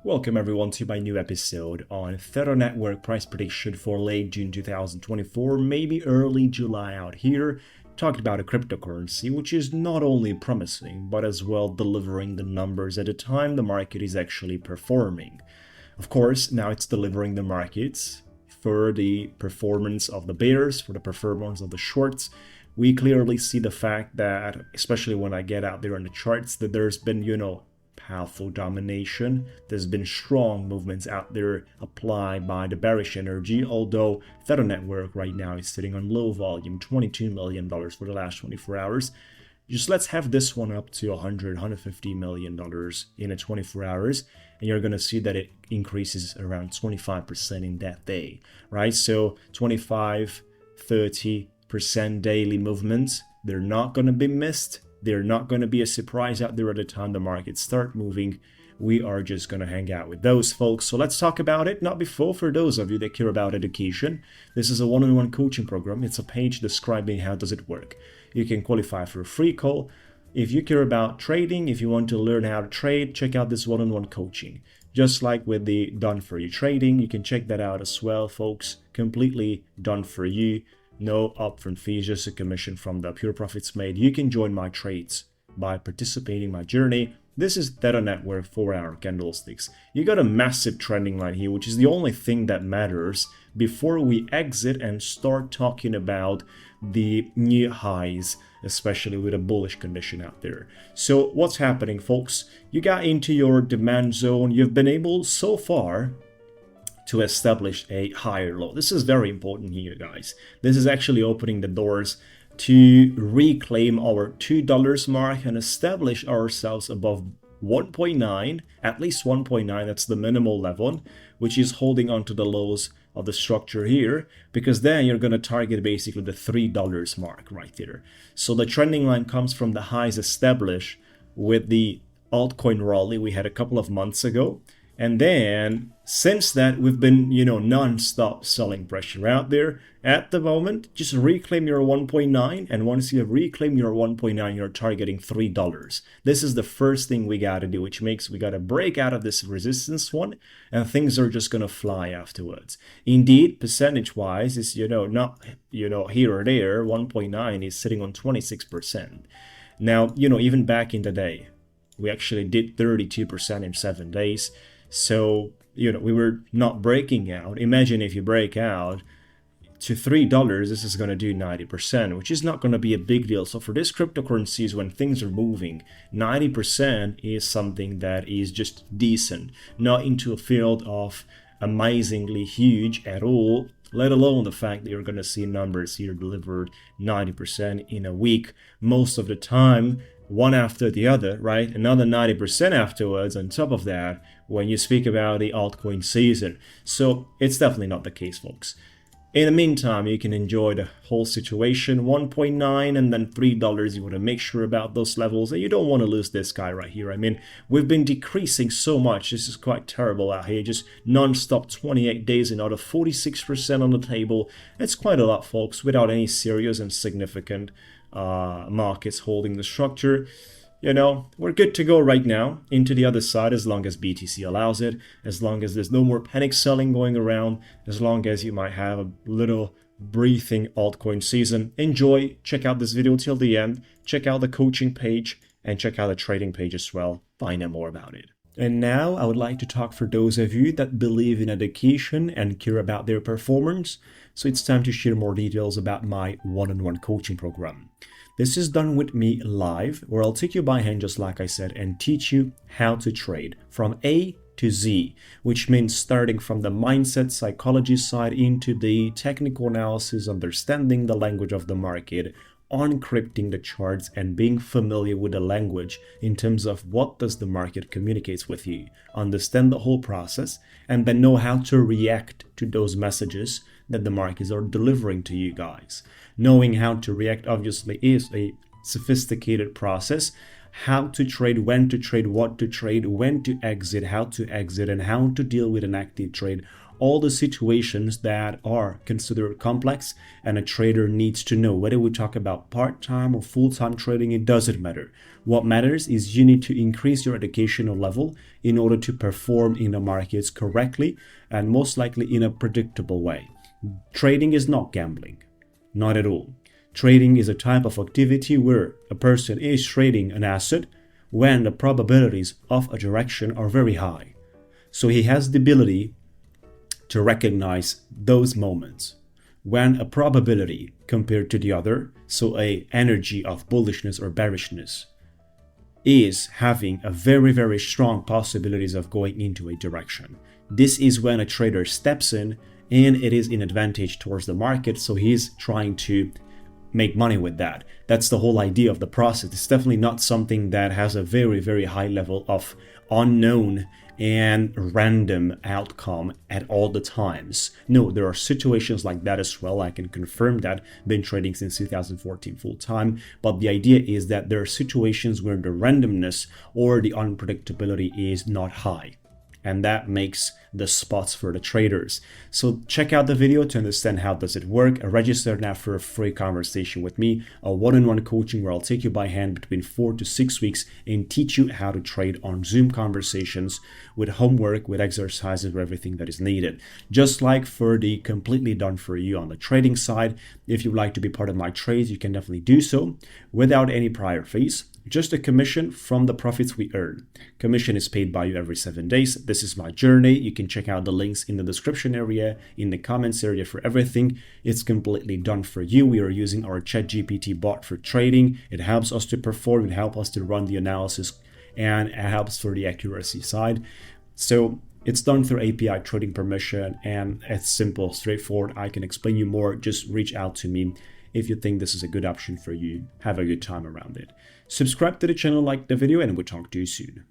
Welcome everyone to my new episode on Theta Network price prediction for late June 2024, maybe early July out here, talking about a cryptocurrency which is not only promising but as well delivering the numbers at a time the market is actually performing. Of course, now it's delivering the markets for the performance of the bears, for the performance of the shorts. We clearly see the fact that, especially when I get out there on the charts, that there's been, powerful domination. There's been strong movements out there applied by the bearish energy, although Theta Network right now is sitting on low volume, $22 million for the last 24 hours. Just let's have this one up to $150 million in a 24 hours, and you're going to see that it increases around 25% in that day, right? So 25, 30% daily movements, they're not going to be missed. They're not going to be a surprise out there at the time the markets start moving. We are just going to hang out with those folks. So let's talk about it. Not before, for those of you that care about education, this is a one-on-one coaching program. It's a page describing how does it work. You can qualify for a free call. If you care about trading, if you want to learn how to trade, check out this one-on-one coaching. Just like with the done for you trading, you can check that out as well, folks. Completely done for you. No upfront fees, just a commission from the pure profits made. You can join my trades by participating in my journey. This is Theta Network 4-hour candlesticks. You got a massive trending line here, which is the only thing that matters before we exit and start talking about the new highs, especially with a bullish condition out there. So what's happening, folks? You got into your demand zone. You've been able so far to establish a higher low. This is very important here, guys. This is actually opening the doors to reclaim our $2 mark and establish ourselves above 1.9, at least 1.9. That's the minimal level, which is holding on to the lows of the structure here, because then you're going to target basically the $3 mark right there. So the trending line comes from the highs established with the altcoin rally we had a couple of months ago. And then since that, we've been, non-stop selling pressure out there. At the moment, just reclaim your 1.9. And once you have reclaimed your 1.9, you're targeting $3. This is the first thing we got to do, which makes we got to break out of this resistance one. And things are just going to fly afterwards. Indeed, percentage-wise, is, not, here or there, 1.9 is sitting on 26%. Now, even back in the day, we actually did 32% in 7 days. So, we were not breaking out. Imagine if you break out to $3, this is going to do 90%, which is not going to be a big deal. So for this cryptocurrencies, when things are moving, 90% is something that is just decent, not into a field of amazingly huge at all, let alone the fact that you're going to see numbers here delivered 90% in a week most of the time, one after the other, right? Another 90% afterwards on top of that when you speak about the altcoin season. So it's definitely not the case, folks. In the meantime, you can enjoy the whole situation, 1.9 and then $3. You want to make sure about those levels, and you don't want to lose this guy right here. I mean, we've been decreasing so much. This is quite terrible out here. Just non-stop 28 days, another 46% on the table. It's quite a lot, folks, without any serious and significant markets holding the structure. We're good to go right now into the other side as long as BTC allows it, as long as there's no more panic selling going around, as long as you might have a little breathing altcoin season. Enjoy, check out this video till the end, check out the coaching page, and check out the trading page as well. Find out more about it. And now I would like to talk for those of you that believe in education and care about their performance. So it's time to share more details about my one-on-one coaching program. This is done with me live, where I'll take you by hand, just like I said, and teach you how to trade from A to Z, which means starting from the mindset psychology side into the technical analysis, understanding the language of the market, encrypting the charts, and being familiar with the language in terms of what does the market communicates with you. Understand the whole process and then know how to react to those messages that the markets are delivering to you guys. Knowing how to react obviously is a sophisticated process. How to trade, when to trade, what to trade, when to exit, how to exit, and how to deal with an active trade. all the situations that are considered complex and a trader needs to know. Whether we talk about part-time or full-time trading, it doesn't matter. What matters is you need to increase your educational level in order to perform in the markets correctly and most likely in a predictable way. Trading is not gambling, not at all. Trading is a type of activity where a person is trading an asset when the probabilities of a direction are very high. So he has the ability to recognize those moments when a probability compared to the other, so a energy of bullishness or bearishness, is having a very strong possibilities of going into a direction. This is when a trader steps in and it is in advantage towards the market, so he's trying to make money with that. That's the whole idea of the process. It's definitely not something that has a very high level of unknown and random outcome at all the times. No, there are situations like that as well. I can confirm that. Been trading since 2014 full time, but the idea is that there are situations where the randomness or the unpredictability is not high, and that makes the spots for the traders. So check out the video to understand how does it work. Register now for a free conversation with me, a one-on-one coaching where I'll take you by hand between 4 to 6 weeks and teach you how to trade on Zoom conversations with homework, with exercises, with everything that is needed. Just like for the completely done for you on the trading side, if you'd like to be part of my trades, you can definitely do so without any prior fees. Just a commission from the profits we earn. Commission is paid by you every 7 days. This is my journey. You can check out the links in the description area, in the comments area for everything. It's completely done for you. We are using our ChatGPT bot for trading. It helps us to perform, it helps us to run the analysis, and it helps for the accuracy side. So it's done through API trading permission, and it's simple, straightforward. I can explain you more. Just reach out to me if you think this is a good option for you. Have a good time around it. Subscribe to the channel, like the video, and we'll talk to you soon.